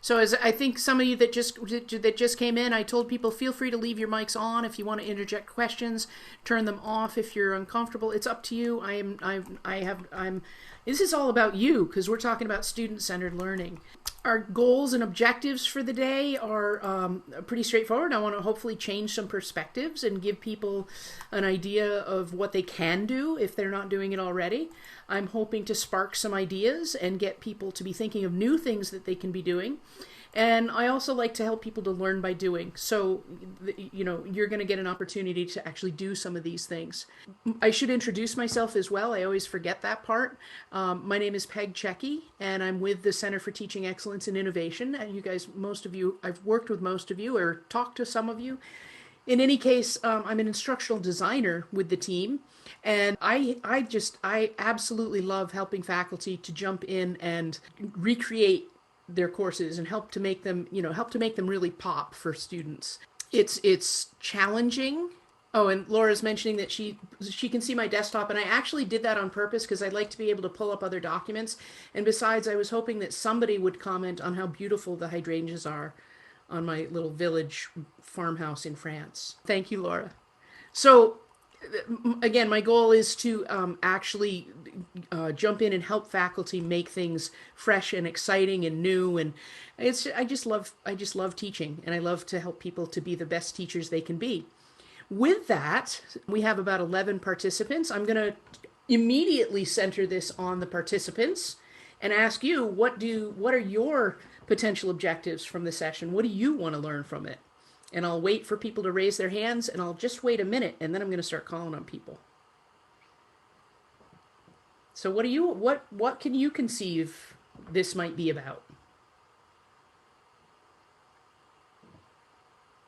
So as I think some of you that just came in, I told people feel free to leave your mics on if you want to interject questions, turn them off if you're uncomfortable. It's up to you. This is all about you because we're talking about student-centered learning. Our goals and objectives for the day are pretty straightforward. I want to hopefully change some perspectives and give people an idea of what they can do if they're not doing it already. I'm hoping to spark some ideas and get people to be thinking of new things that they can be doing. And I also like to help people to learn by doing. So, you're going to get an opportunity to actually do some of these things. I should introduce myself as well. I always forget that part. My name is Peg Chegging, and I'm with the Center for Teaching Excellence and Innovation. And you guys, most of you, I've worked with most of you or talked to some of you. In any case, I'm an instructional designer with the team. And I absolutely love helping faculty to jump in and recreate their courses and help to make them really pop for students. It's challenging. Oh, and Laura's mentioning that she can see my desktop, and I actually did that on purpose because I'd like to be able to pull up other documents. And besides, I was hoping that somebody would comment on how beautiful the hydrangeas are on my little village farmhouse in France. Thank you, Laura. So again, my goal is to actually jump in and help faculty make things fresh and exciting and new. And I just love teaching, and I love to help people to be the best teachers they can be. With that, we have about 11 participants. I'm going to immediately center this on the participants and ask you, what are your potential objectives from the session? What do you want to learn from it? And I'll wait for people to raise their hands, and I'll just wait a minute, and then I'm going to start calling on people. So what can you conceive this might be about?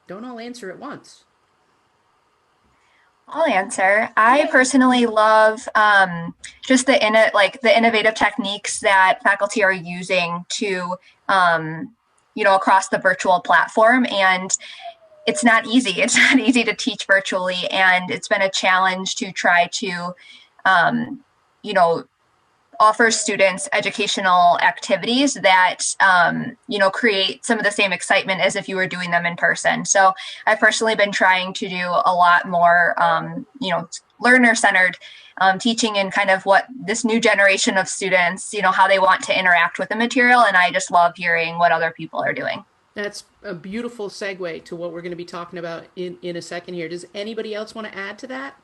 Don't all answer at once. I'll answer. I personally love just the innovative techniques that faculty are using to, across the virtual platform. And it's not easy. It's not easy to teach virtually. And it's been a challenge to try to, offer students educational activities that, create some of the same excitement as if you were doing them in person. So I've personally been trying to do a lot more, learner-centered teaching and kind of what this new generation of students, how they want to interact with the material. And I just love hearing what other people are doing. That's a beautiful segue to what we're going to be talking about in a second here. Does anybody else want to add to that?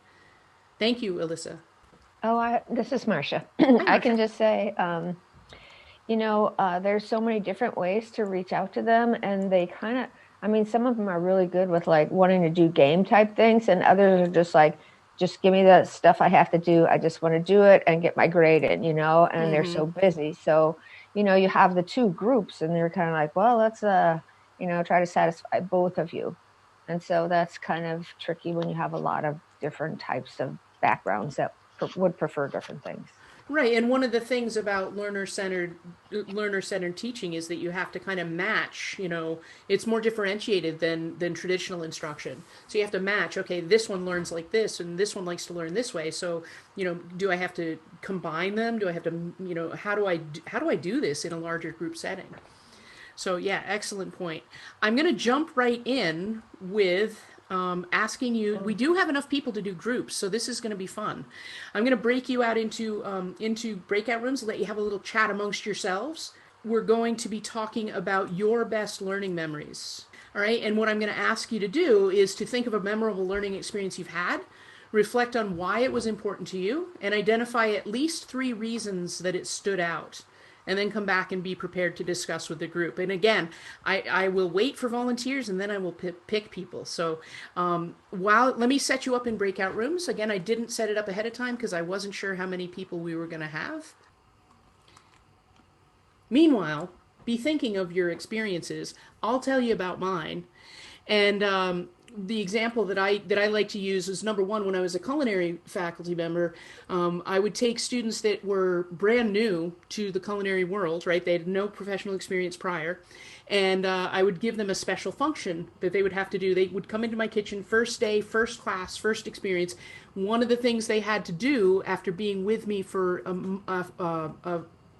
Thank you, Alyssa. Oh, this is Marcia. I can just say, there's so many different ways to reach out to them, and they some of them are really good with like wanting to do game type things, and others are just like, just give me the stuff I have to do. I just want to do it and get my grade in, and they're so busy. So, you have the two groups, and they're kind of like, well, let's, try to satisfy both of you. And so that's kind of tricky when you have a lot of different types of backgrounds that would prefer different things. Right, and one of the things about learner-centered teaching is that you have to kind of match, it's more differentiated than traditional instruction. So you have to match, okay, this one learns like this, and this one likes to learn this way. So, do I have to combine them? Do I have to, how do I do this in a larger group setting? So yeah, excellent point. I'm going to jump right in with asking you, we do have enough people to do groups, so this is going to be fun. I'm going to break you out into breakout rooms, let you have a little chat amongst yourselves. We're going to be talking about your best learning memories. All right, and what I'm going to ask you to do is to think of a memorable learning experience you've had, reflect on why it was important to you, and identify at least 3 reasons that it stood out. And then come back and be prepared to discuss with the group. And again, I will wait for volunteers, and then I will pick people. So let me set you up in breakout rooms. Again, I didn't set it up ahead of time because I wasn't sure how many people we were going to have. Meanwhile, be thinking of your experiences. I'll tell you about mine. And the example that I like to use is, number one, when I was a culinary faculty member, I would take students that were brand new to the culinary world, right? They had no professional experience prior, and I would give them a special function that they would have to do. They would come into my kitchen, first day, first class, first experience. One of the things they had to do after being with me for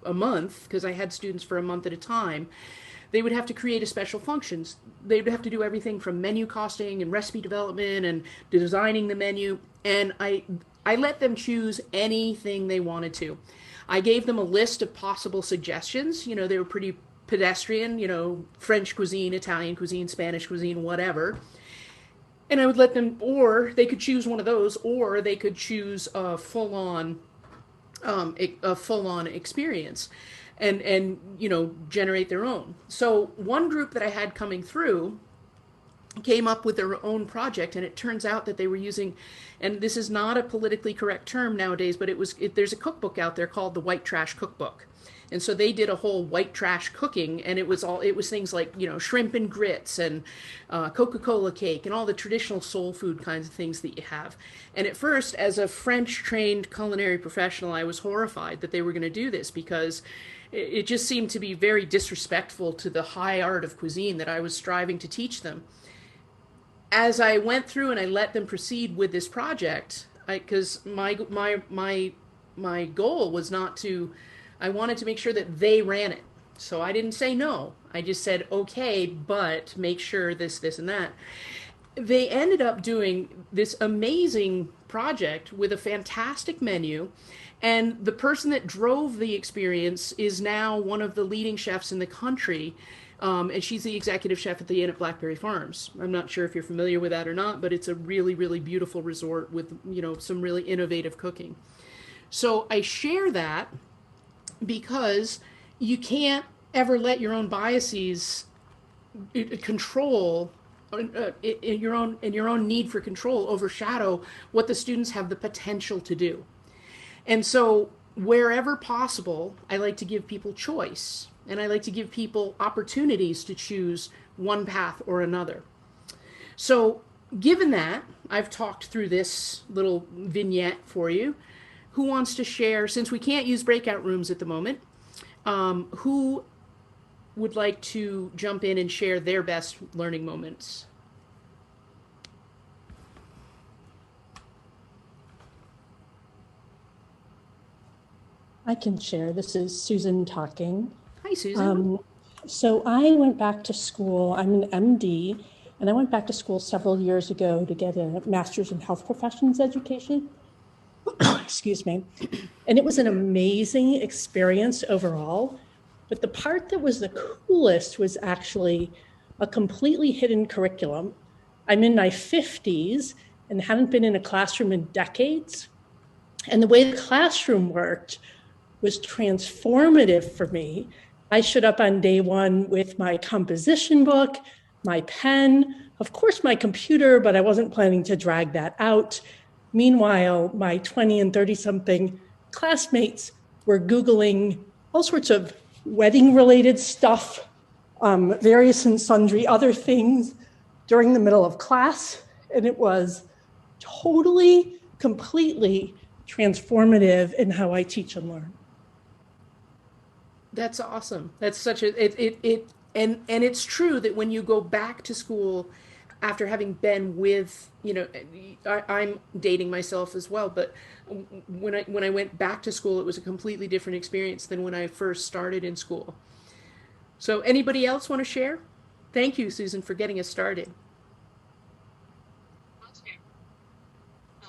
a month, because I had students for a month at a time, they would have to create a special functions. They would have to do everything from menu costing and recipe development and designing the menu. And I let them choose anything they wanted to. I gave them a list of possible suggestions. You know, they were pretty pedestrian, you know, French cuisine, Italian cuisine, Spanish cuisine, whatever. And I would let them, or they could choose one of those, or they could choose a full-on experience and you know, generate their own. So one group that I had coming through came up with their own project, and it turns out that they were using, and this is not a politically correct term nowadays, but there's a cookbook out there called the White Trash Cookbook. And so they did a whole white trash cooking, and it was things like, you know, shrimp and grits and Coca-Cola cake and all the traditional soul food kinds of things that you have. And at first, as a French trained culinary professional, I was horrified that they were going to do this, because it just seemed to be very disrespectful to the high art of cuisine that I was striving to teach them. As I went through and I let them proceed with this project, because my goal was not to, I wanted to make sure that they ran it. So I didn't say no. I just said, okay, but make sure this, and that. They ended up doing this amazing project with a fantastic menu. And the person that drove the experience is now one of the leading chefs in the country. And she's the executive chef at the Inn at Blackberry Farms. I'm not sure if you're familiar with that or not, but it's a really, really beautiful resort with, you know, some really innovative cooking. So I share that because you can't ever let your own biases control your own need for control overshadow what the students have the potential to do. And so wherever possible, I like to give people choice, and I like to give people opportunities to choose one path or another. So given that I've talked through this little vignette for you, who wants to share, since we can't use breakout rooms at the moment, who would like to jump in and share their best learning moments? I can share. This is Susan talking. Hi, Susan. So I went back to school. I'm an MD, and I went back to school several years ago to get a master's in health professions education. Excuse me. And it was an amazing experience overall. But the part that was the coolest was actually a completely hidden curriculum. I'm in my 50s and hadn't been in a classroom in decades. And the way the classroom worked was transformative for me. I showed up on day one with my composition book, my pen, of course my computer, but I wasn't planning to drag that out. Meanwhile, my 20 and 30-something classmates were Googling all sorts of wedding-related stuff, various and sundry other things during the middle of class. And it was totally, completely transformative in how I teach and learn. That's awesome. That's such a and it's true that when you go back to school after having been with, you know, I'm dating myself as well, but when I went back to school, it was a completely different experience than when I first started in school. So anybody else want to share? Thank you, Susan, for getting us started.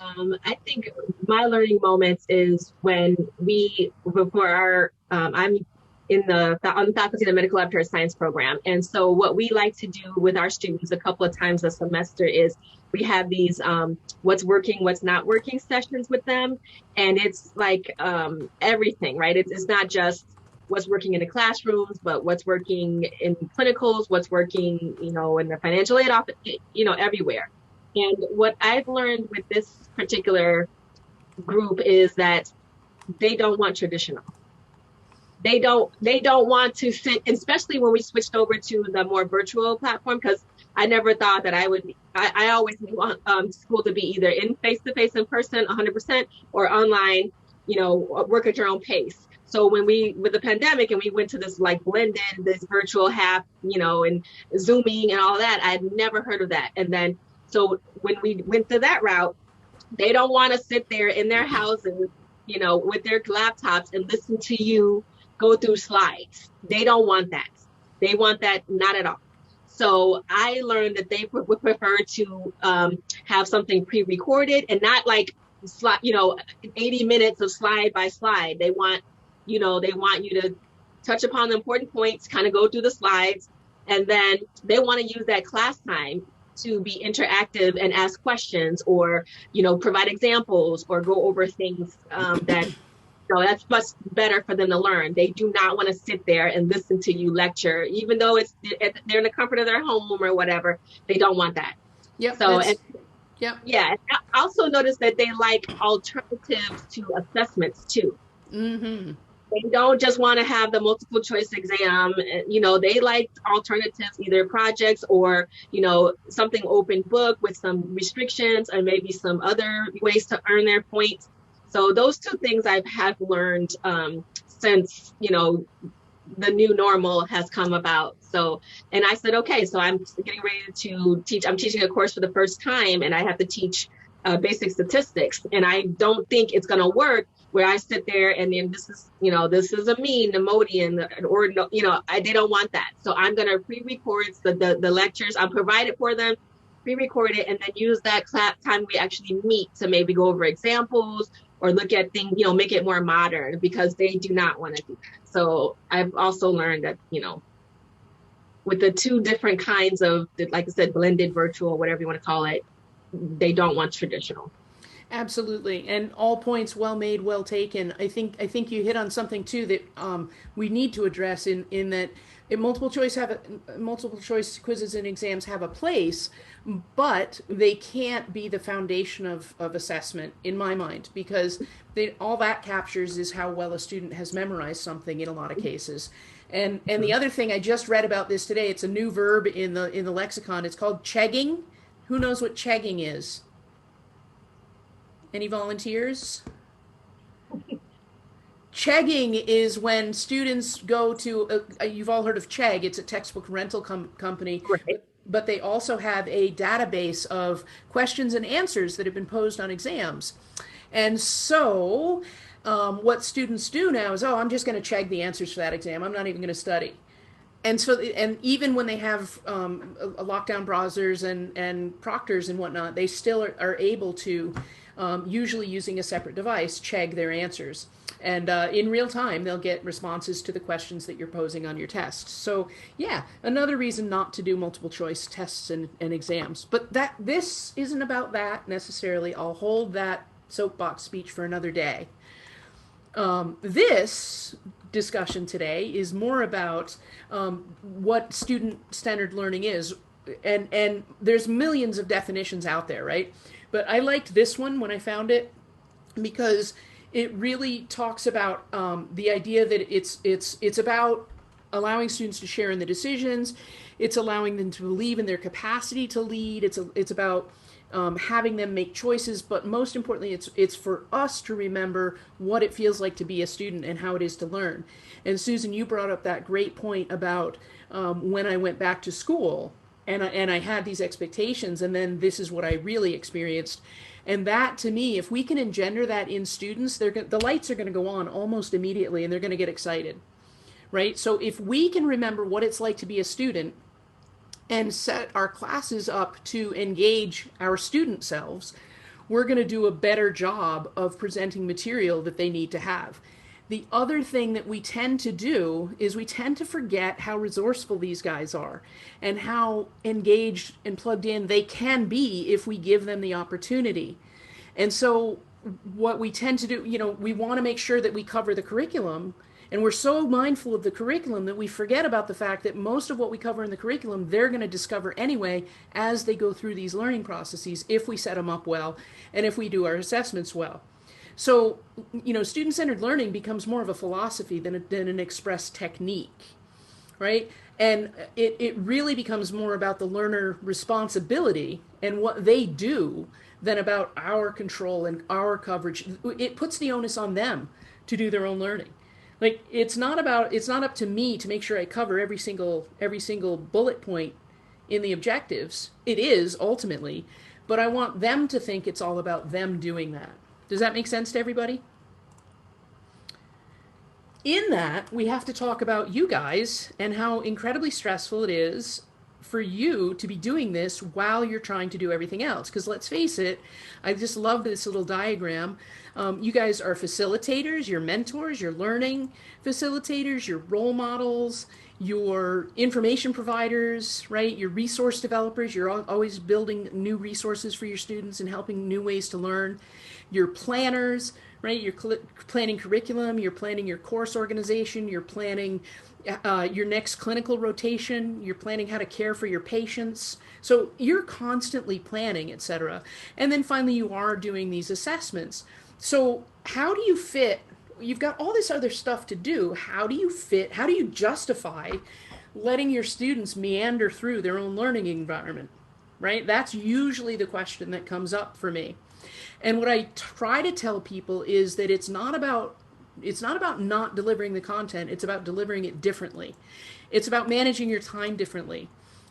I think my learning moments is when I'm on the faculty of the medical laboratory science program. And so what we like to do with our students a couple of times a semester is we have these what's working, what's not working sessions with them. And it's like everything, right? It's not just what's working in the classrooms, but what's working in clinicals, what's working, you know, in the financial aid office, you know, everywhere. And what I've learned with this particular group is that they don't want traditional. They don't want to sit, especially when we switched over to the more virtual platform, because I never thought that I always want school to be either in face-to-face in person 100% or online, you know, work at your own pace. So with the pandemic and we went to this like blended, this virtual half, you know, and Zooming and all that, I'd never heard of that. And then, so when we went to that route, they don't want to sit there in their houses, you know, with their laptops and listen to you go through slides. They don't want that. They want that not at all. So I learned that they would prefer to have something pre-recorded and not like 80 minutes of slide by slide. They want you to touch upon the important points, kind of go through the slides, and then they want to use that class time to be interactive and ask questions, or provide examples or go over things that that's much better for them to learn. They do not want to sit there and listen to you lecture, even though they're in the comfort of their home or whatever. They don't want that. Yep. So, yeah. I also noticed that they like alternatives to assessments too. Mm-hmm. They don't just want to have the multiple choice exam. They like alternatives, either projects or, something open book with some restrictions or maybe some other ways to earn their points. So those two things I have learned since, the new normal has come about. So, and I said, okay, so I'm getting ready to teach. I'm teaching a course for the first time, and I have to teach basic statistics. And I don't think it's going to work where I sit there and then this is a mean, Nemodian, or they don't want that. So I'm going to pre-record the lectures. I'll provide it for them, pre-record it, and then use that time we actually meet to maybe go over examples or look at things, make it more modern, because they do not want to do that. So I've also learned that, with the two different kinds of, like I said, blended virtual, whatever you want to call it, they don't want traditional. Absolutely, and all points well made, well taken. I think you hit on something too that we need to address in that multiple choice quizzes and exams have a place, but they can't be the foundation of assessment in my mind, because all that captures is how well a student has memorized something in a lot of cases. And the other thing, I just read about this today. It's a new verb in the lexicon. It's called chegging. Who knows what chegging is? Any volunteers? Chegging is when students go to, you've all heard of Chegg, it's a textbook rental company, Right. but they also have a database of questions and answers that have been posed on exams. And so what students do now is, I'm just going to Chegg the answers for that exam. I'm not even going to study. And so, and even when they have lockdown browsers and proctors and whatnot, they still are able to, usually using a separate device, Chegg their answers. And in real time, they'll get responses to the questions that you're posing on your test. So, yeah, another reason not to do multiple choice tests and exams. But this isn't about that necessarily. I'll hold that soapbox speech for another day. This discussion today is more about what student-centered learning is. And there's millions of definitions out there, right? But I liked this one when I found it because it really talks about the idea that it's about allowing students to share in the decisions. It's allowing them to believe in their capacity to lead. It's about having them make choices, but most importantly, it's for us to remember what it feels like to be a student and how it is to learn. And Susan, you brought up that great point about when I went back to school and I had these expectations, and then this is what I really experienced. And that, to me, if we can engender that in students, the lights are going to go on almost immediately, and they're going to get excited, right? So if we can remember what it's like to be a student and set our classes up to engage our student selves, we're going to do a better job of presenting material that they need to have. The other thing that we tend to do is we tend to forget how resourceful these guys are and how engaged and plugged in they can be if we give them the opportunity. And so what we tend to do, we want to make sure that we cover the curriculum, and we're so mindful of the curriculum that we forget about the fact that most of what we cover in the curriculum, they're going to discover anyway as they go through these learning processes if we set them up well and if we do our assessments well. So, student-centered learning becomes more of a philosophy than an express technique, right? And it really becomes more about the learner responsibility and what they do than about our control and our coverage. It puts the onus on them to do their own learning. Like, it's not up to me to make sure I cover every single bullet point in the objectives. It is ultimately, but I want them to think it's all about them doing that. Does that make sense to everybody? in that, we have to talk about you guys and how incredibly stressful it is for you to be doing this while you're trying to do everything else. Because let's face it, I just love this little diagram. You guys are facilitators, you're mentors, you're learning facilitators, you're role models, your information providers, right? Your resource developers. You're always building new resources for your students and helping new ways to learn. You're planners, right? You're planning curriculum. You're planning your course organization. You're planning your next clinical rotation. You're planning how to care for your patients. So you're constantly planning, etc. And then finally, you are doing these assessments. So how do you fit? You've got all this other stuff to do. How do you justify letting your students meander through their own learning environment, right? That's usually the question that comes up for me. And what I try to tell people is that it's not about not delivering the content, it's about delivering it differently. It's about managing your time differently.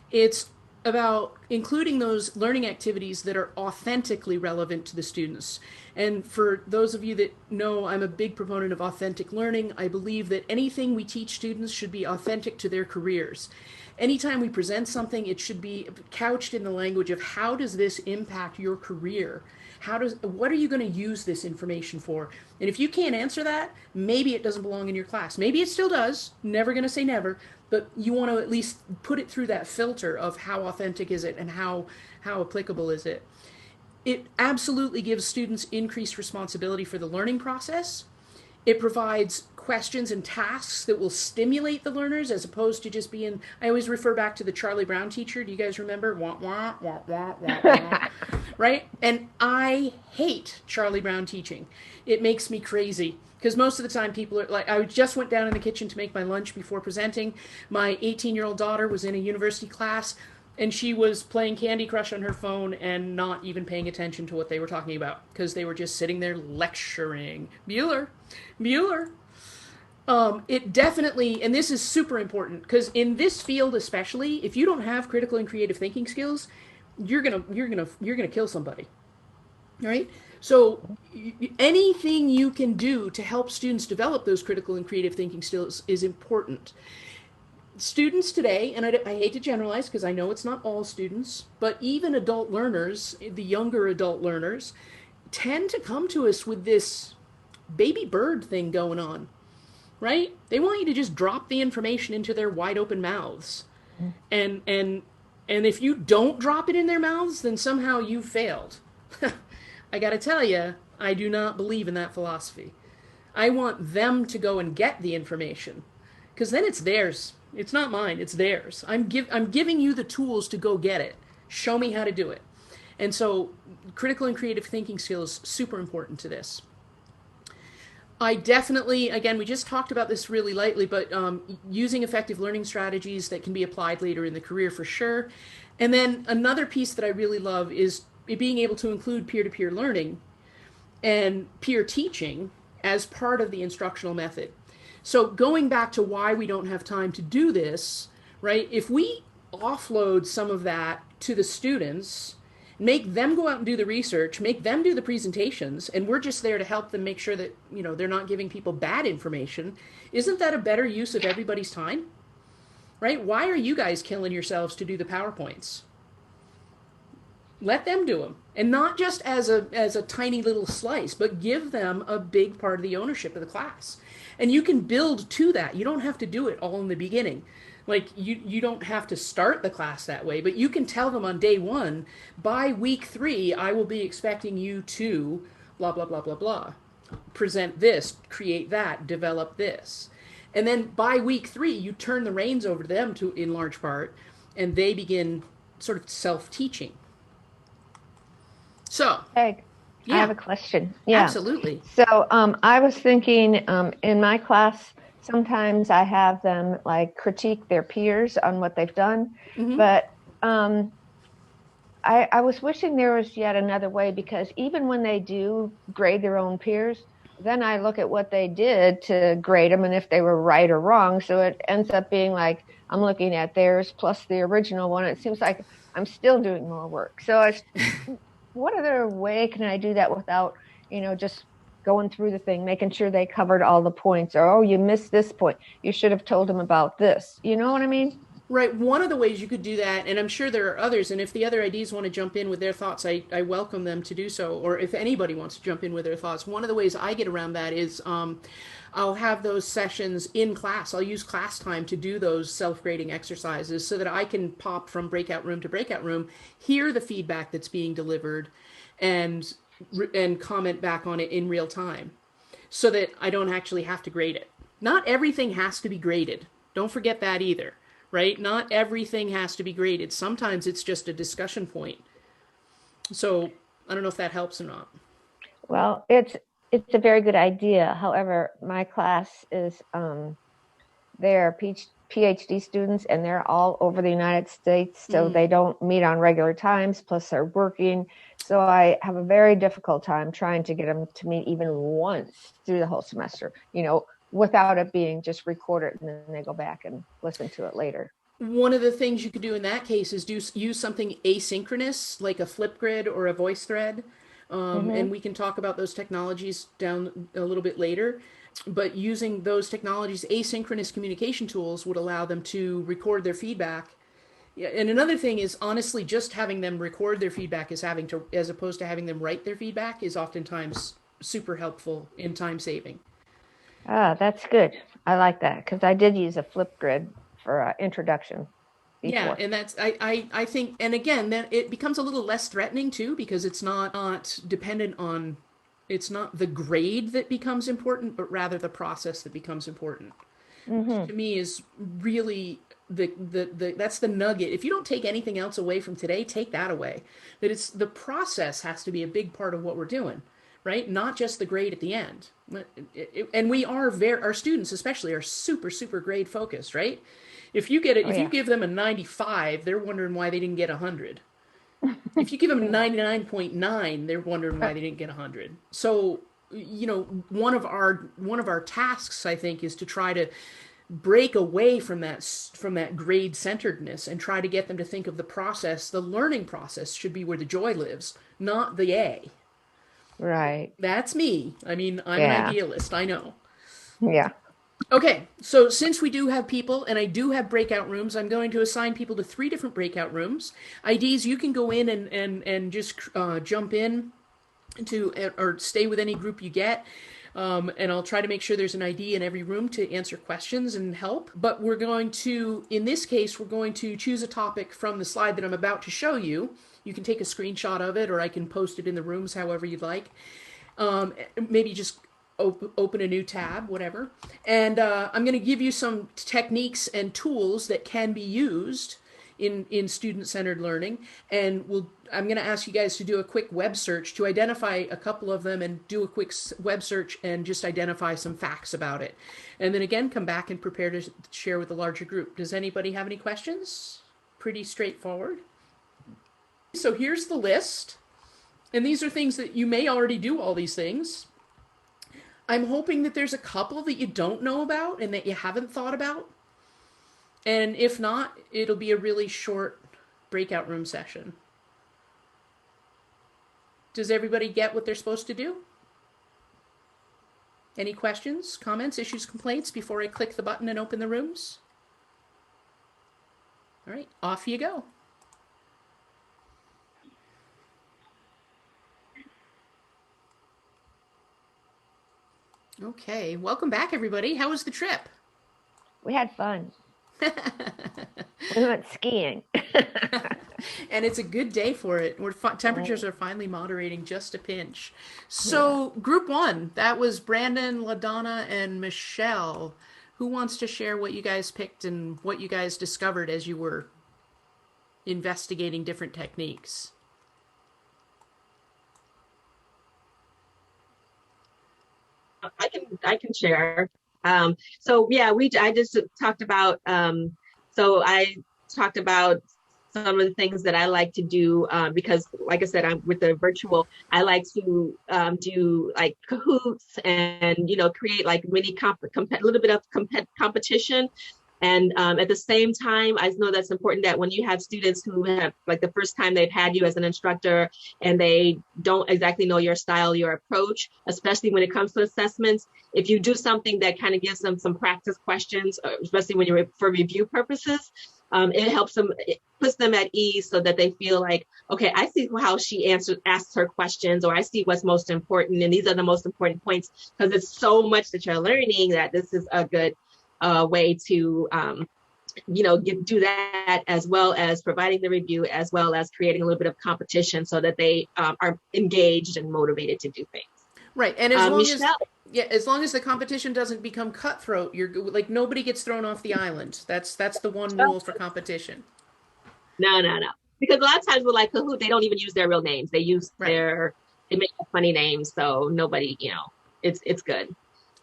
It's about including those learning activities that are authentically relevant to the students. And for those of you that know, I'm a big proponent of authentic learning. I believe that anything we teach students should be authentic to their careers. Anytime we present something, it should be couched in the language of how does this impact your career? What are you going to use this information for? And if you can't answer that, maybe it doesn't belong in your class. Maybe it still does. Never going to say never. But you want to at least put it through that filter of how authentic is it and how applicable is it. It absolutely gives students increased responsibility for the learning process. It provides questions and tasks that will stimulate the learners as opposed to just being, I always refer back to the Charlie Brown teacher. Do you guys remember? Wah, wah, wah, wah, wah, wah. Right? And I hate Charlie Brown teaching. It makes me crazy. Because most of the time people are like, I just went down in the kitchen to make my lunch before presenting. My 18-year-old daughter was in a university class, and she was playing Candy Crush on her phone and not even paying attention to what they were talking about because they were just sitting there lecturing. Mueller. It definitely, and this is super important because in this field especially, if you don't have critical and creative thinking skills, you're gonna kill somebody, right? So anything you can do to help students develop those critical and creative thinking skills is important. Students today, and I hate to generalize because I know it's not all students, but even adult learners, the younger adult learners, tend to come to us with this baby bird thing going on, right? They want you to just drop the information into their wide open mouths. And if you don't drop it in their mouths, then somehow you've failed. I got to tell you, I do not believe in that philosophy. I want them to go and get the information because then it's theirs. It's not mine. It's theirs. I'm giving you the tools to go get it. Show me how to do it. And so critical and creative thinking skills, super important to this. I definitely, again, we just talked about this really lightly, but using effective learning strategies that can be applied later in the career for sure. And then another piece that I really love is being able to include peer-to-peer learning and peer teaching as part of the instructional method. So going back to why we don't have time to do this, right? If we offload some of that to the students, make them go out and do the research, make them do the presentations, and we're just there to help them make sure that, they're not giving people bad information, isn't that a better use of everybody's time? Right? Why are you guys killing yourselves to do the PowerPoints? Let them do them. And not just as a tiny little slice, but give them a big part of the ownership of the class. And you can build to that. You don't have to do it all in the beginning. Like, you don't have to start the class that way, but you can tell them on day 1, by week 3, I will be expecting you to blah, blah, blah, blah, blah. Present this, create that, develop this. And then by week 3, you turn the reins over to them in large part, and they begin sort of self-teaching. So, Peg, yeah. I have a question. Yeah, absolutely. So I was thinking in my class, sometimes I have them like critique their peers on what they've done, but I was wishing there was yet another way, because even when they do grade their own peers, then I look at what they did to grade them and if they were right or wrong. So it ends up being like I'm looking at theirs plus the original one. It seems like I'm still doing more work. So what other way can I do that without, just going through the thing, making sure they covered all the points, or, oh, you missed this point. You should have told them about this. You know what I mean? Right. One of the ways you could do that, and I'm sure there are others, and if the other IDs want to jump in with their thoughts, I welcome them to do so, or if anybody wants to jump in with their thoughts. One of the ways I get around that is I'll have those sessions in class. I'll use class time to do those self-grading exercises so that I can pop from breakout room to breakout room, hear the feedback that's being delivered, and comment back on it in real time so that I don't actually have to grade it. Not everything has to be graded. Don't forget that either. Right? Not everything has to be graded. Sometimes it's just a discussion point. So I don't know if that helps or not. Well, it's a very good idea. However, my class is they're PhD students, and they're all over the United States, so they don't meet on regular times. Plus, they're working. So I have a very difficult time trying to get them to meet even once through the whole semester. Without it being just recorded and then they go back and listen to it later. One of the things you could do in that case is use something asynchronous, like a Flipgrid or a VoiceThread. And we can talk about those technologies down a little bit later. But using those technologies, asynchronous communication tools would allow them to record their feedback. Yeah, and another thing is, honestly, just having them record their feedback as opposed to having them write their feedback is oftentimes super helpful in time saving. Ah, that's good. I like that because I did use a Flipgrid for introduction before. Yeah, and that's I think, and again, then it becomes a little less threatening too because it's not dependent on, it's not the grade that becomes important, but rather the process that becomes important. Which to me is really that's the nugget. If you don't take anything else away from today, take that away. That it's the process has to be a big part of what we're doing. Right? Not just the grade at the end. And we are our students especially are super, super grade focused, right? If you give them a 95, they're wondering why they didn't get 100. If you give them a 99.9, they're wondering why they didn't get 100. So, one of our tasks, I think, is to try to break away from that grade centeredness and try to get them to think of the process. The learning process should be where the joy lives, not the A. Right. That's me. I mean, I'm an idealist, I know. Yeah. Okay, so since we do have people, and I do have breakout rooms, I'm going to assign people to 3 different breakout rooms. IDs, you can go in and just jump in or stay with any group you get. And I'll try to make sure there's an ID in every room to answer questions and help. But in this case, we're going to choose a topic from the slide that I'm about to show you. You can take a screenshot of it, or I can post it in the rooms, however you'd like. Maybe just open a new tab, whatever. And I'm going to give you some techniques and tools that can be used in student-centered learning. And I'm going to ask you guys to do a quick web search to identify a couple of them and do a quick web search and just identify some facts about it. And then again, come back and prepare to share with a larger group. Does anybody have any questions? Pretty straightforward. So here's the list. And these are things that you may already do all these things. I'm hoping that there's a couple that you don't know about and that you haven't thought about. And if not, it'll be a really short breakout room session. Does everybody get what they're supposed to do? Any questions, comments, issues, complaints before I click the button and open the rooms? All right, off you go. Okay, welcome back, everybody. How was the trip? We had fun. We went skiing. And it's a good day for it. Temperatures are finally moderating just a pinch. So group 1, that was Brandon, LaDonna, and Michelle. Who wants to share what you guys picked and what you guys discovered as you were investigating different techniques? I can share. I just talked about. So I talked about some of the things that I like to do because, like I said, I'm with the virtual. I like to do like Kahoots and create like mini a little bit of competition. And at the same time, I know that's important that when you have students who have like the first time they've had you as an instructor and they don't exactly know your style, your approach, especially when it comes to assessments, if you do something that kind of gives them some practice questions, especially when you're for review purposes, it helps them, it puts them at ease so that they feel like, okay, I see how she asks her questions, or I see what's most important. And these are the most important points, because it's so much that you're learning that this is a good way to, do that, as well as providing the review, as well as creating a little bit of competition so that they are engaged and motivated to do things. Right. And as long Michelle, as long as the competition doesn't become cutthroat, you're like, nobody gets thrown off the island. That's the one rule for competition. No. Because a lot of times we're like Kahoot, they don't even use their real names. They use they make up funny names. So nobody, it's good.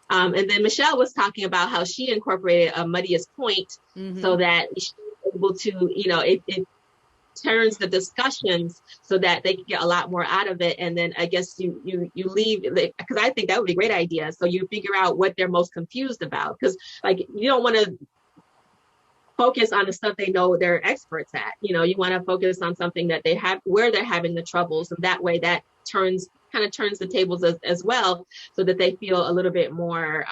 And then Michelle was talking about how she incorporated a muddiest point so that she's able to, it turns the discussions so that they can get a lot more out of it. And then I guess you leave, because I think that would be a great idea. So you figure out what they're most confused about, because like you don't want to focus on the stuff they know they're experts at. You want to focus on something that they have, where they're having the troubles, and that way that kind of turns the tables as well, so that they feel a little bit more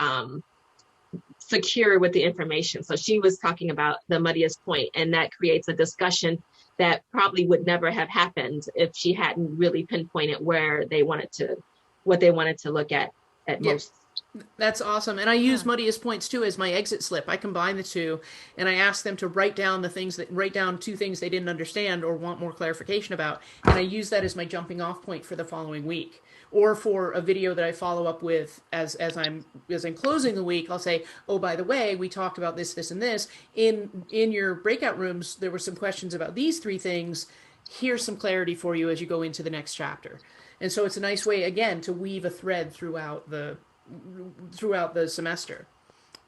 secure with the information. So she was talking about the muddiest point, and that creates a discussion that probably would never have happened if she hadn't really pinpointed what they wanted to look at most. That's awesome. And I use muddiest points too as my exit slip. I combine the two, and I ask them to write down two things they didn't understand or want more clarification about. And I use that as my jumping off point for the following week, or for a video that I follow up with as I'm closing the week. I'll say, oh, by the way, we talked about this, this, and this in your breakout rooms. There were some questions about these three things. Here's some clarity for you as you go into the next chapter. And so it's a nice way, again, to weave a thread throughout the semester.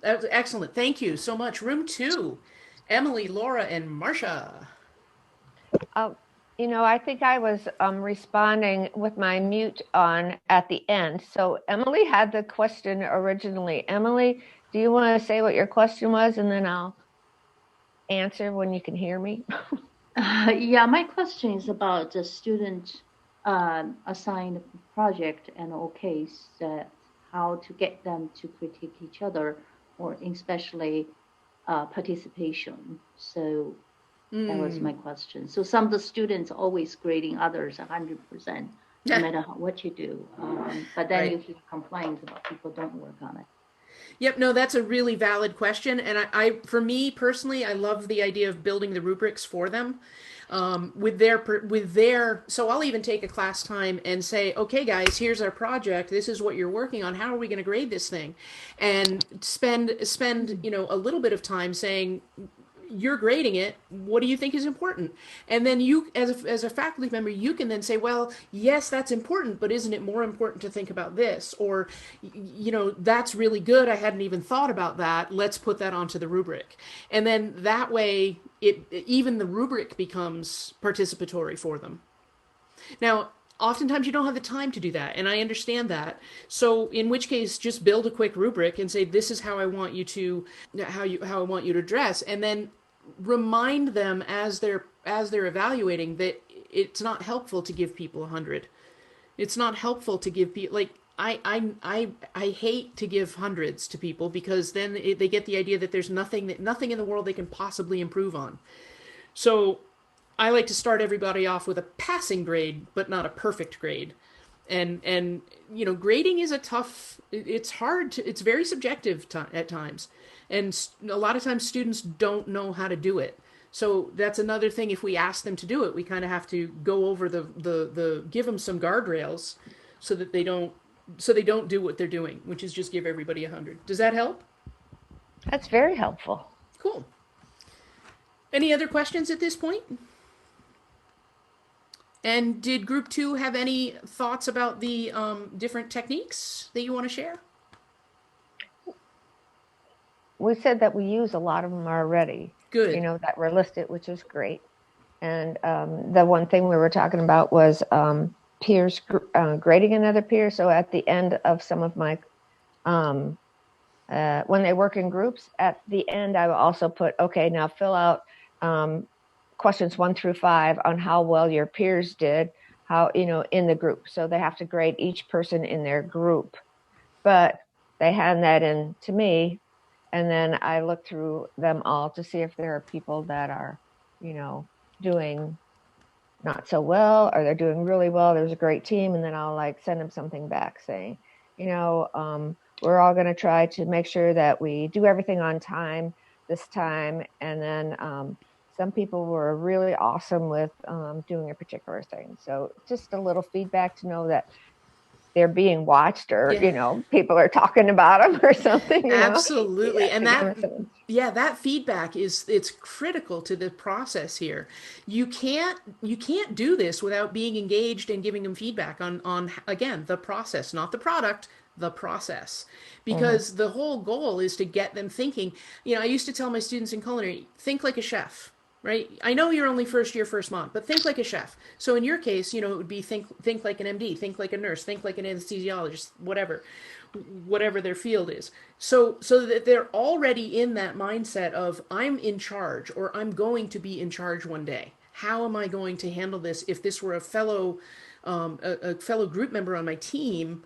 That was excellent. Thank you so much. Room 2, Emily, Laura, and Marcia. I think I was responding with my mute on at the end. So Emily had the question originally. Emily, do you want to say what your question was, and then I'll answer when you can hear me? Yeah, my question is about the student assigned project and case, how to get them to critique each other, or especially participation. So that was my question. So some of the students always grading others 100%, no matter what you do. But then you hear complaints about people don't work on it. Yep, no, that's a really valid question. And I for me personally, I love the idea of building the rubrics for them. So I'll even take a class time and say, okay, guys, here's our project. This is what you're working on. How are we going to grade this thing? And spend a little bit of time saying, you're grading it. What do you think is important? And then you, as a faculty member, you can then say, well, yes, that's important, but isn't it more important to think about this? Or, that's really good. I hadn't even thought about that. Let's put that onto the rubric. And then that way, even the rubric becomes participatory for them. Now, oftentimes you don't have the time to do that, and I understand that. So in which case, just build a quick rubric and say, this is how I want you to address, and then remind them as they're evaluating that it's not helpful to give people 100. It's not helpful to give people, like, I hate to give hundreds to people, because then they get the idea that there's nothing in the world they can possibly improve on. So I like to start everybody off with a passing grade, but not a perfect grade. And grading is it's hard it's very subjective at times. And a lot of times students don't know how to do it. So that's another thing. If we ask them to do it, we kind of have to go over give them some guardrails so that they don't do what they're doing, which is just give everybody 100. Does that help? That's very helpful. Cool. Any other questions at this point? And did Group 2 have any thoughts about the different techniques that you want to share? We said that we use a lot of them already. Good. That were listed, which is great. And the one thing we were talking about was peers grading another peer. So at the end of some of my when they work in groups, at the end, I will also put, okay, now fill out questions 1 through 5 on how well your peers did, how, in the group. So they have to grade each person in their group. But they hand that in to me, and then I look through them all to see if there are people that are, doing not so well, or they're doing really well. There's a great team. And then I'll send them something back saying, we're all going to try to make sure that we do everything on time this time. And then some people were really awesome with doing a particular thing. So just a little feedback to know that they're being watched, or people are talking about them or something. Absolutely. And that feedback it's critical to the process here. You can't do this without being engaged and giving them feedback on again, the process, not the product, the process. Because the whole goal is to get them thinking. I used to tell my students in culinary, think like a chef. Right? I know you're only first year, first month, but think like a chef. So in your case, it would be think like an MD, think like a nurse, think like an anesthesiologist, whatever their field is. So that they're already in that mindset of I'm in charge, or I'm going to be in charge one day. How am I going to handle this? If this were a fellow group member on my team,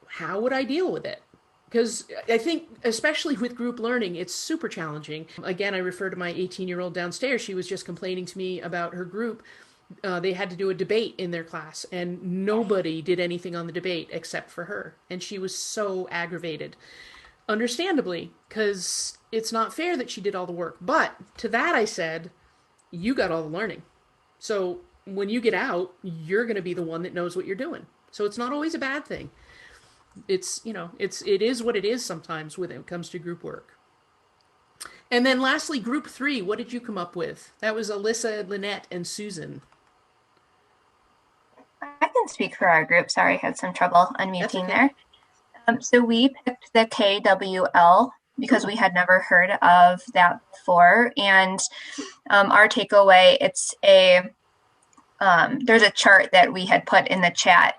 how would I deal with it? Because I think, especially with group learning, it's super challenging. Again, I refer to my 18-year-old downstairs. She was just complaining to me about her group. They had to do a debate in their class, and nobody did anything on the debate except for her. And she was so aggravated. Understandably, because it's not fair that she did all the work. But to that I said, you got all the learning. So when you get out, you're going to be the one that knows what you're doing. So it's not always a bad thing. It is what it is sometimes when it comes to group work. And then lastly, group 3, what did you come up with? That was Alyssa, Lynette, and Susan. I can speak for our group. Sorry, I had some trouble unmuting there. So we picked the KWL because we had never heard of that before. And our takeaway, there's a chart that we had put in the chat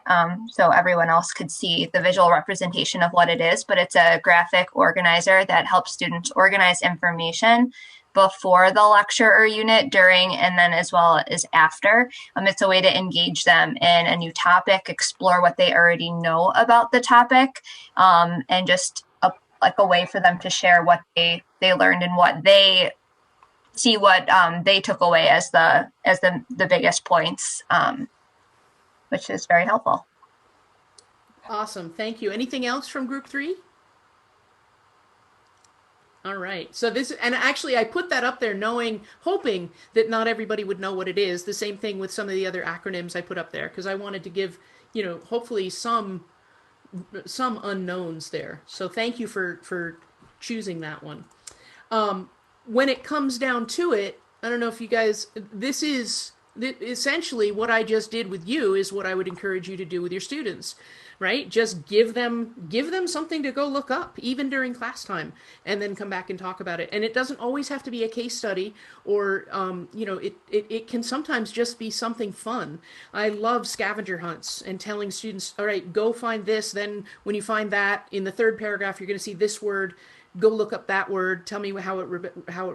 so everyone else could see the visual representation of what it is, but it's a graphic organizer that helps students organize information before the lecture or unit, during, and then as well as after. It's a way to engage them in a new topic, explore what they already know about the topic, and just a way for them to share what they learned and what they see, what they took away as the biggest points, which is very helpful. Awesome. Thank you. Anything else from group 3? All right. So and actually I put that up there hoping that not everybody would know what it is. The same thing with some of the other acronyms I put up there, because I wanted to give, hopefully some unknowns there. So thank you for choosing that one. When it comes down to it, I don't know if you guys, this is essentially what I just did with you is what I would encourage you to do with your students, right? Just give them something to go look up, even during class time, and then come back and talk about it. And it doesn't always have to be a case study, or, it can sometimes just be something fun. I love scavenger hunts and telling students, all right, go find this. Then when you find that, in the 3rd paragraph, you're going to see this word. Go look up that word. Tell me how it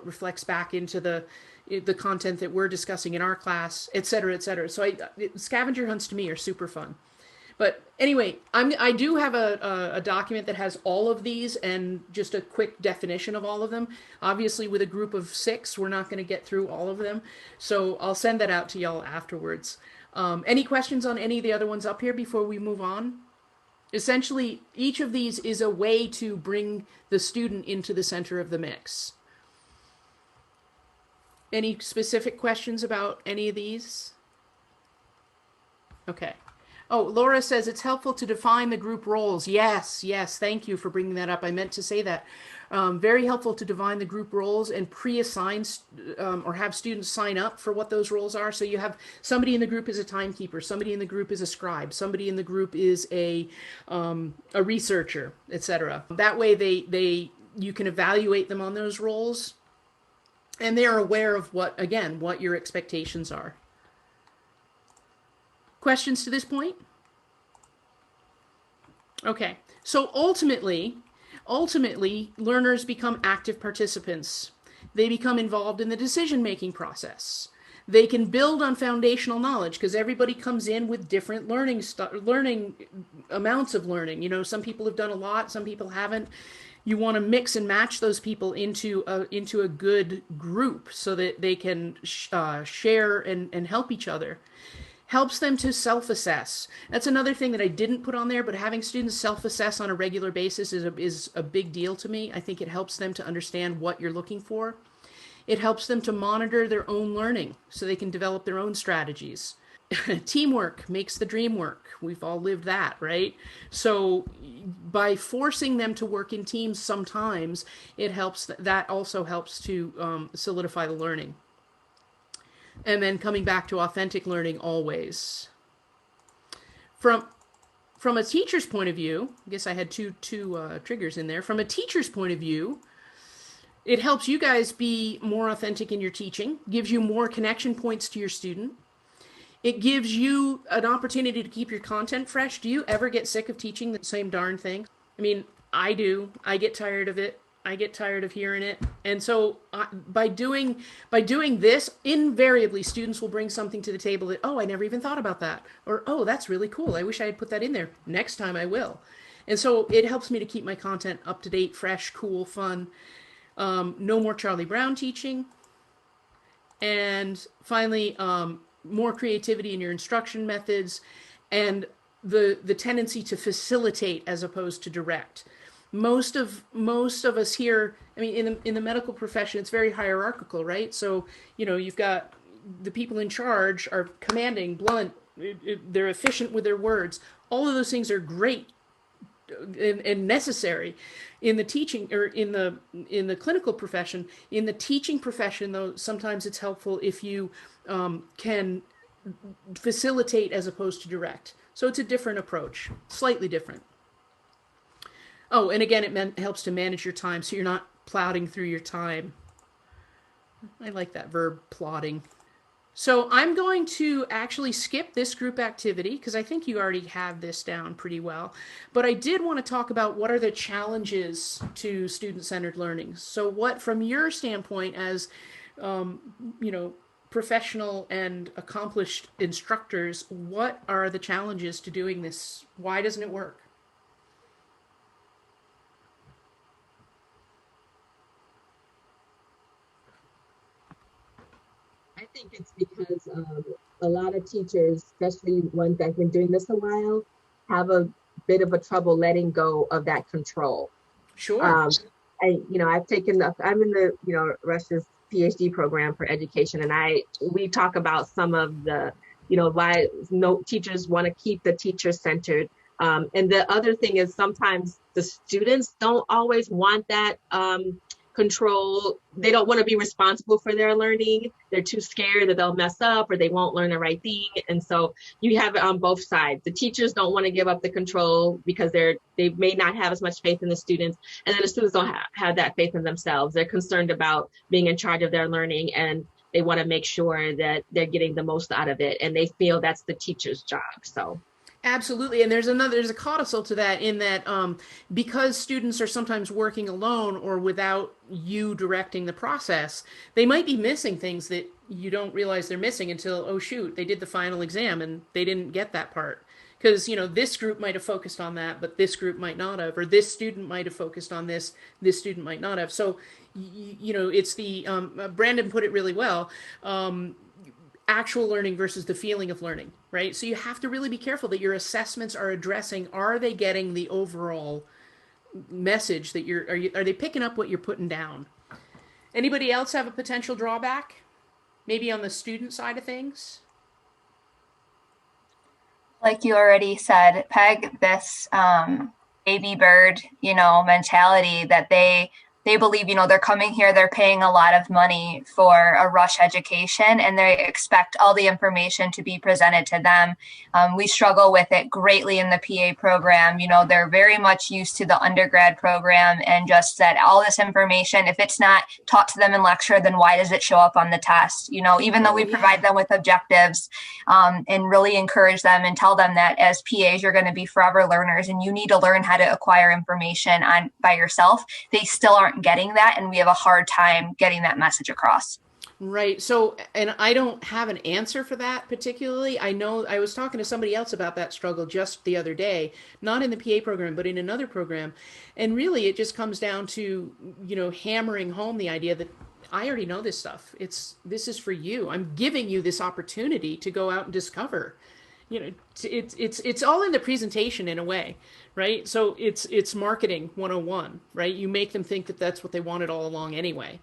reflects back into the content that we're discussing in our class, et cetera, et cetera. So scavenger hunts to me are super fun. But anyway, I do have a document that has all of these and just a quick definition of all of them. Obviously, with a group of 6, we're not going to get through all of them. So I'll send that out to y'all afterwards. Any questions on any of the other ones up here before we move on? Essentially, each of these is a way to bring the student into the center of the mix. Any specific questions about any of these? Okay. Oh, Laura says it's helpful to define the group roles. Yes, thank you for bringing that up. I meant to say that. Very helpful to define the group roles and pre-assign or have students sign up for what those roles are. So you have somebody in the group is a timekeeper, somebody in the group is a scribe, somebody in the group is a researcher, etc. That way you can evaluate them on those roles, and they are aware of what your expectations are. Questions to this point? Okay, so ultimately, Ultimately, learners become active participants. They become involved in the decision-making process. They can build on foundational knowledge because everybody comes in with different learning amounts of learning. You know, some people have done a lot, some people haven't. You want to mix and match those people into a good group so that they can share and help each other. Helps them to self-assess. That's another thing that I didn't put on there, but having students self-assess on a regular basis is a big deal to me. I think it helps them to understand what you're looking for. It helps them to monitor their own learning so they can develop their own strategies. Teamwork makes the dream work. We've all lived that, right? So by forcing them to work in teams sometimes, it helps. That also helps to solidify the learning. And then coming back to authentic learning always. From a teacher's point of view, I guess I had two triggers in there. From a teacher's point of view, it helps you guys be more authentic in your teaching, gives you more connection points to your student. It gives you an opportunity to keep your content fresh. Do you ever get sick of teaching the same darn thing? I mean, I do. I get tired of it. I get tired of hearing it. And so by doing this, invariably students will bring something to the table that, oh, I never even thought about that. Or, oh, that's really cool. I wish I had put that in there. Next time I will. And so it helps me to keep my content up to date, fresh, cool, fun. No more Charlie Brown teaching. And finally, more creativity in your instruction methods and the tendency to facilitate as opposed to direct. Most of us here, I mean, in the medical profession, it's very hierarchical, right? So, you know, you've got the people in charge are commanding, blunt, they're efficient with their words. All of those things are great and necessary in the teaching or in the clinical profession. In the teaching profession, though, sometimes it's helpful if you can facilitate as opposed to direct. So it's a different approach, slightly different. Oh, and again, it helps to manage your time so you're not plowing through your time. I like that verb, plodding. So I'm going to actually skip this group activity because I think you already have this down pretty well. But I did want to talk about what are the challenges to student-centered learning. So what, from your standpoint as, professional and accomplished instructors, what are the challenges to doing this? Why doesn't it work? I think it's because a lot of teachers, especially ones that have been doing this a while, have a bit of a trouble letting go of that control. Sure. I'm in the, Russia's PhD program for education, and we talk about some of the, why no teachers want to keep the teacher centered. And the other thing is sometimes the students don't always want that control. They don't want to be responsible for their learning. They're too scared that they'll mess up or they won't learn the right thing. And so you have it on both sides. The teachers don't want to give up the control because they may not have as much faith in the students. And then the students don't have that faith in themselves. They're concerned about being in charge of their learning, and they want to make sure that they're getting the most out of it. And they feel that's the teacher's job. So Absolutely. And there's a codicil to that in that because students are sometimes working alone or without you directing the process, they might be missing things that you don't realize they're missing until, oh shoot, they did the final exam and they didn't get that part. Because, this group might have focused on that, but this group might not have, or this student might have focused on this student might not have. So, it's the, Brandon put it really well, actual learning versus the feeling of learning, right? So you have to really be careful that your assessments are addressing, are they getting the overall message that are they picking up what you're putting down? Anybody else have a potential drawback? Maybe on the student side of things? Like you already said, Peg, this baby bird, mentality that they they believe, they're coming here, they're paying a lot of money for a rush education, and they expect all the information to be presented to them. We struggle with it greatly in the PA program. They're very much used to the undergrad program, and just that all this information, if it's not taught to them in lecture, then why does it show up on the test? Even though we provide them with objectives, and really encourage them and tell them that as PAs, you're going to be forever learners and you need to learn how to acquire information by yourself, they still aren't getting that. And we have a hard time getting that message across. Right. So, and I don't have an answer for that particularly. I know I was talking to somebody else about that struggle just the other day, not in the PA program, but in another program. And really, it just comes down to, hammering home the idea that I already know this stuff. This is for you. I'm giving you this opportunity to go out and discover. It's all in the presentation in a way, right? So it's marketing 101, right? You make them think that that's what they wanted all along anyway.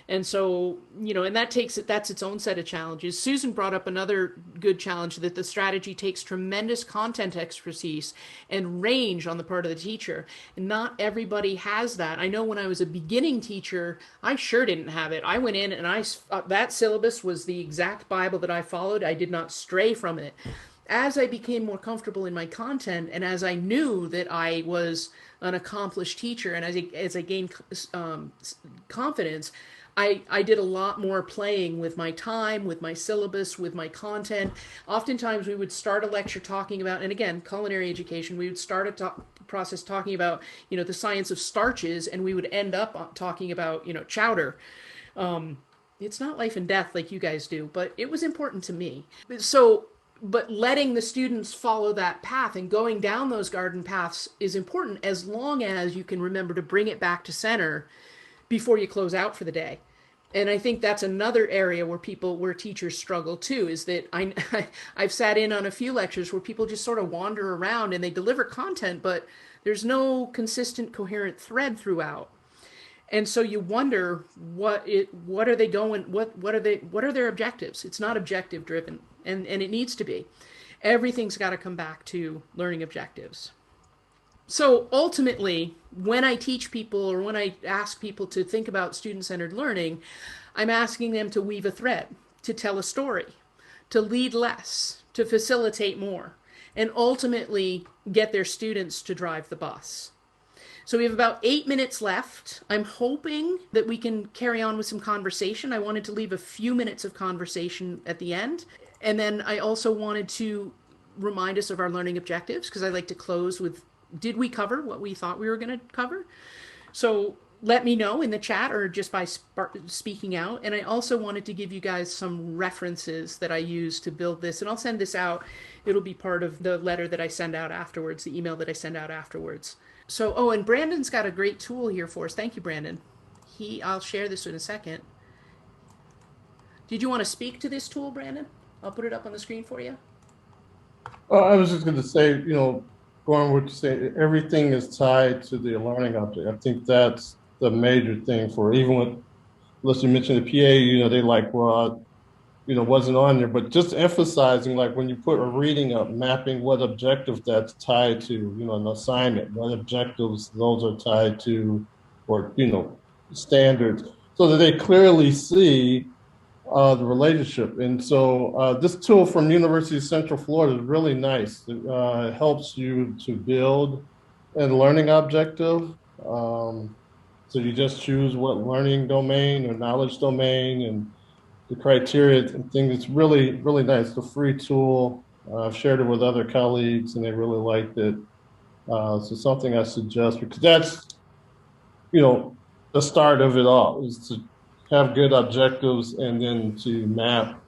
And so, and that's its own set of challenges. Susan brought up another good challenge, that the strategy takes tremendous content expertise and range on the part of the teacher. And not everybody has that. I know when I was a beginning teacher, I sure didn't have it. I went in and that syllabus was the exact Bible that I followed. I did not stray from it. As I became more comfortable in my content, and as I knew that I was an accomplished teacher, and as I gained confidence, I did a lot more playing with my time, with my syllabus, with my content. Oftentimes we would start a lecture talking about, and again, culinary education, we would start a process talking about, the science of starches, and we would end up talking about, chowder. It's not life and death like you guys do, but it was important to me. But letting the students follow that path and going down those garden paths is important, as long as you can remember to bring it back to center before you close out for the day. And I think that's another area where teachers struggle too, is that I've sat in on a few lectures where people just sort of wander around and they deliver content, but there's no consistent, coherent thread throughout. And so you wonder what are their objectives? It's not objective driven, and it needs to be. Everything's got to come back to learning objectives. So ultimately, when I teach people, or when I ask people to think about student-centered learning, I'm asking them to weave a thread, to tell a story, to lead less, to facilitate more, and ultimately get their students to drive the bus. So we have about 8 minutes left. I'm hoping that we can carry on with some conversation. I wanted to leave a few minutes of conversation at the end. And then I also wanted to remind us of our learning objectives, because I like to close with, did we cover what we thought we were going to cover? So let me know in the chat or just by speaking out. And I also wanted to give you guys some references that I use to build this. And I'll send this out. It'll be part of the letter that I send out afterwards, the email that I send out afterwards. So, and Brandon's got a great tool here for us. Thank you, Brandon. I'll share this in a second. Did you want to speak to this tool, Brandon? I'll put it up on the screen for you. Well, I was just going to say, going with say everything is tied to the learning object. I think that's the major thing for, even with, unless you mentioned the PA, they like, well, wasn't on there, but just emphasizing, like when you put a reading up, mapping what objective that's tied to, an assignment, what objectives those are tied to, or, standards, so that they clearly see the relationship. And so this tool from University of Central Florida is really nice. It helps you to build a learning objective. So you just choose what learning domain or knowledge domain and the criteria and things. It's really, really nice. It's a free tool. I've shared it with other colleagues and they really liked it. So something I suggest, because that's, the start of it all, is to have good objectives and then to map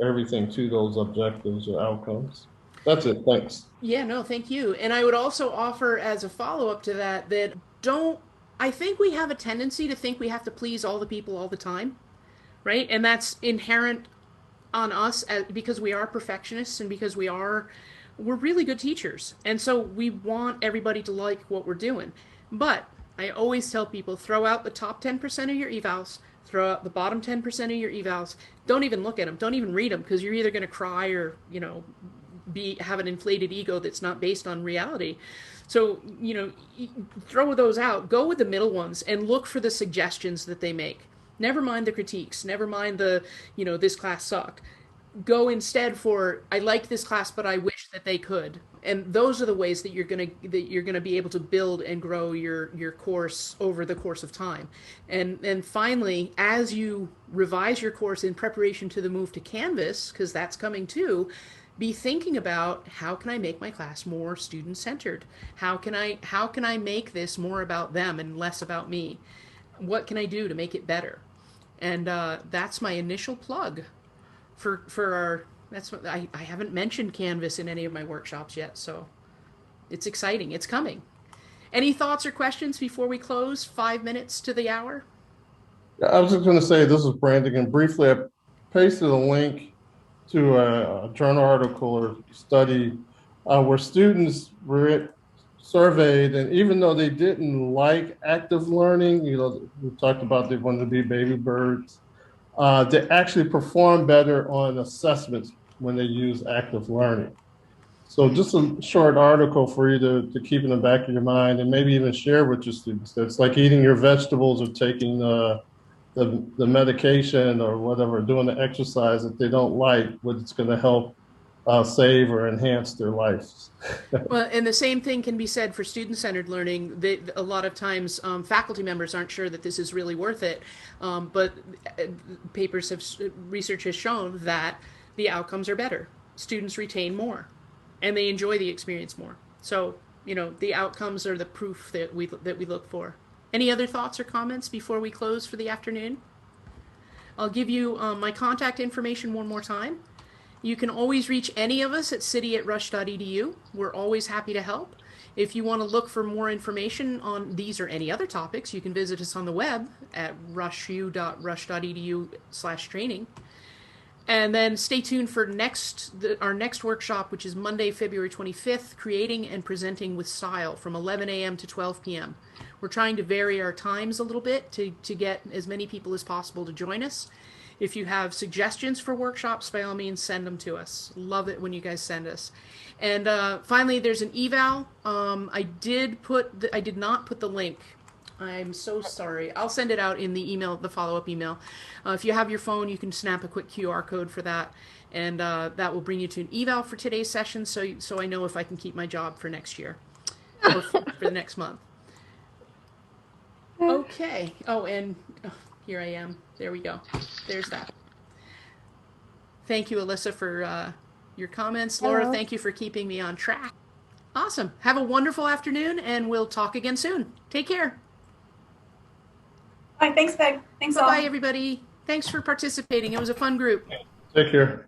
everything to those objectives or outcomes. That's it. Thanks. Yeah, no, thank you. And I would also offer as a follow-up to that, I think we have a tendency to think we have to please all the people all the time. Right? And that's inherent on us because we are perfectionists and because we're really good teachers. And so we want everybody to like what we're doing. But I always tell people, throw out the top 10% of your evals, throw out the bottom 10% of your evals. Don't even look at them. Don't even read them, because you're either going to cry or, have an inflated ego that's not based on reality. So, throw those out, go with the middle ones and look for the suggestions that they make. Never mind the critiques, never mind the, this class sucked. Go instead for, I like this class, but I wish that they could. And those are the ways that you're gonna be able to build and grow your course over the course of time. And finally, as you revise your course in preparation to the move to Canvas, because that's coming too, be thinking about, how can I make my class more student-centered? How can I make this more about them and less about me? What can I do to make it better? And that's my initial plug for our. That's what I haven't mentioned Canvas in any of my workshops yet, so it's exciting. It's coming. Any thoughts or questions before we close? 5 minutes to the hour. I was just going to say, this is Brandon, and briefly, I pasted a link to a journal article or study where students were surveyed, and even though they didn't like active learning, we talked about they wanted to be baby birds, they actually perform better on assessments when they use active learning. So just a short article for you to keep in the back of your mind, and maybe even share with your students. That's like eating your vegetables or taking the medication or whatever, doing the exercise that they don't like, but it's going to help save or enhance their lives. Well, and the same thing can be said for student-centered learning. A lot of times faculty members aren't sure that this is really worth it, but research has shown that the outcomes are better. Students retain more, and they enjoy the experience more. So, the outcomes are the proof that we look for. Any other thoughts or comments before we close for the afternoon? I'll give you my contact information one more time. You can always reach any of us at city@rush.edu. We're always happy to help. If you want to look for more information on these or any other topics, you can visit us on the web at rushu.rush.edu/training. And then stay tuned for our next workshop, which is Monday, February 25th, Creating and Presenting with Style, from 11 a.m. to 12 p.m. We're trying to vary our times a little bit to get as many people as possible to join us. If you have suggestions for workshops, by all means, send them to us. Love it when you guys send us. And finally, there's an eval. I did not put the link. I'm so sorry. I'll send it out in the email, the follow-up email. If you have your phone, you can snap a quick QR code for that, and that will bring you to an eval for today's session, so I know if I can keep my job for next year or for the next month. Okay. Oh, and here I am. There we go. There's that. Thank you, Alyssa, for your comments. Hello. Laura, thank you for keeping me on track. Awesome. Have a wonderful afternoon, and we'll talk again soon. Take care. Bye. Thanks, Peg. Thanks all. Bye, everybody. Thanks for participating. It was a fun group. Take care.